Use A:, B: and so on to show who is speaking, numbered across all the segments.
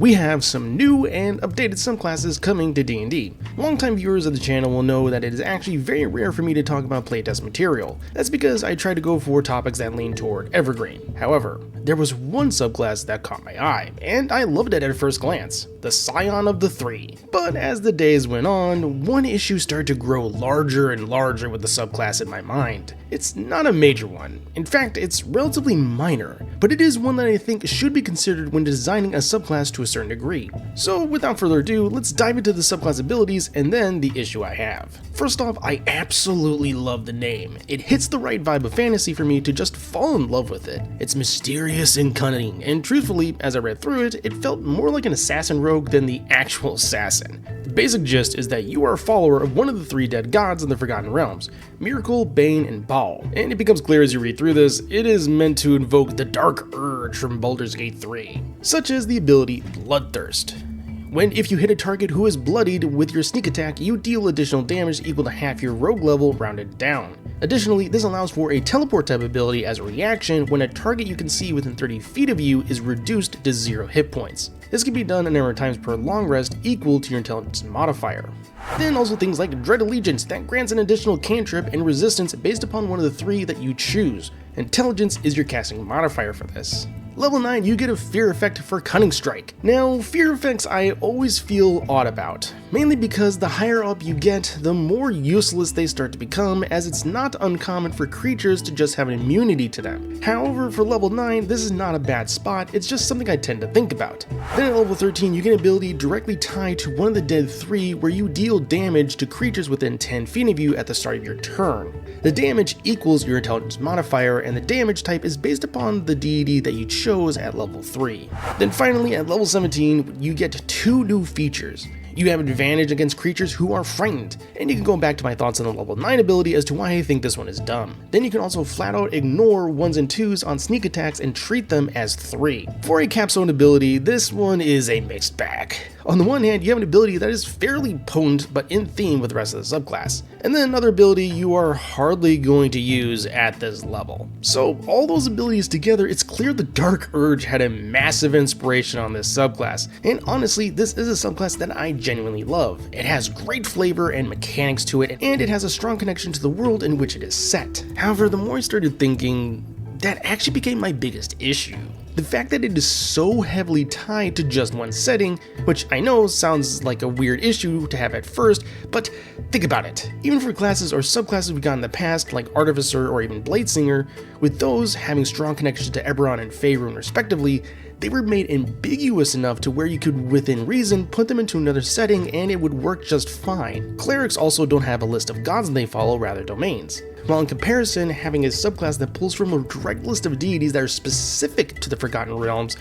A: we have some new and updated subclasses coming to D&D. Longtime viewers of the channel will know that it is actually very rare for me to talk about playtest material. That's because I try to go for topics that lean toward evergreen. However, there was one subclass that caught my eye, and I loved it at first glance, the Scion of the Three. But as the days went on, one issue started to grow larger and larger with the subclass in my mind. It's not a major one. In fact, it's relatively minor, but it is one that I think should be considered when designing a subclass to a certain degree. So without further ado, let's dive into the subclass abilities and then the issue I have. First off, I absolutely love the name. It hits the right vibe of fantasy for me to just fall in love with it. It's mysterious and cunning, and truthfully, as I read through it, it felt more like an assassin rogue than the actual assassin. The basic gist is that you are a follower of one of the three dead gods in the Forgotten Realms, Miracle, Bane, and Baal, and it becomes clear as you read through this, it is meant to invoke the dark urge from Baldur's Gate 3, such as the ability Bloodthirst. When if you hit a target who is bloodied with your sneak attack, you deal additional damage equal to half your rogue level rounded down. Additionally, this allows for a teleport type ability as a reaction when a target you can see within 30 feet of you is reduced to 0 hit points. This can be done a number of times per long rest equal to your intelligence modifier. Then also things like Dread Allegiance that grants an additional cantrip and resistance based upon one of the three that you choose. Intelligence is your casting modifier for this. Level 9, you get a fear effect for Cunning Strike. Now, fear effects I always feel odd about, mainly because the higher up you get, the more useless they start to become, as it's not uncommon for creatures to just have an immunity to them. However, for level 9, this is not a bad spot, it's just something I tend to think about. Then at level 13, you get an ability directly tied to one of the dead three where you deal damage to creatures within 10 feet of you at the start of your turn. The damage equals your intelligence modifier, and the damage type is based upon the deity that you chose at level 3. Then finally, at level 17, you get two new features. You have advantage against creatures who are frightened, and you can go back to my thoughts on the level 9 ability as to why I think this one is dumb. Then you can also flat out ignore 1s and 2s on sneak attacks and treat them as 3. For a capstone ability, this one is a mixed bag. On the one hand, you have an ability that is fairly potent but in theme with the rest of the subclass, and then another ability you are hardly going to use at this level. So all those abilities together, it's clear the Dark Urge had a massive inspiration on this subclass, and honestly, this is a subclass that I genuinely love. It has great flavor and mechanics to it, and it has a strong connection to the world in which it is set. However, the more I started thinking, that actually became my biggest issue. The fact that it is so heavily tied to just one setting, which I know sounds like a weird issue to have at first, but think about it. Even for classes or subclasses we've got in the past, like Artificer or even Bladesinger, with those having strong connections to Eberron and Faerun respectively, they were made ambiguous enough to where you could, within reason, put them into another setting and it would work just fine. Clerics also don't have a list of gods they follow, rather domains. While in comparison, having a subclass that pulls from a direct list of deities that are specific to the Forgotten Realms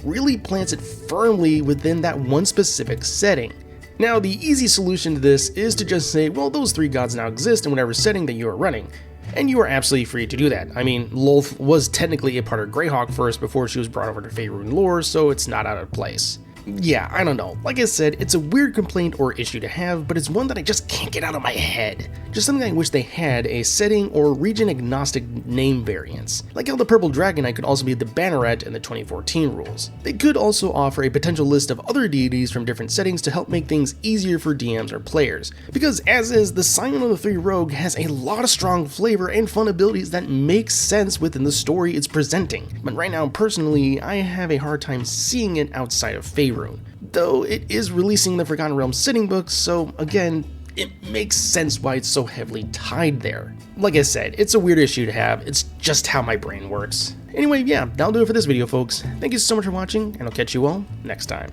A: really plants it firmly within that one specific setting. Now, the easy solution to this is to just say, well, those three gods now exist in whatever setting that you are running. And you are absolutely free to do that. I mean, Lolth was technically a part of Greyhawk first before she was brought over to Faerun lore, so it's not out of place. Yeah, I don't know. Like I said, it's a weird complaint or issue to have, but it's one that I just can't get out of my head. Just something I wish they had a setting or region agnostic name variants. Like how the Purple Dragon could also be the Banneret in the 2014 rules. They could also offer a potential list of other deities from different settings to help make things easier for DMs or players. Because as is, the Scion of the Three Rogue has a lot of strong flavor and fun abilities that make sense within the story it's presenting. But right now, personally, I have a hard time seeing it outside of Faerun. Though it is releasing the Forgotten Realms setting book, so again, it makes sense why it's so heavily tied there. Like I said, it's a weird issue to have, it's just how my brain works. Anyway, yeah, that'll do it for this video, folks. Thank you so much for watching, and I'll catch you all next time.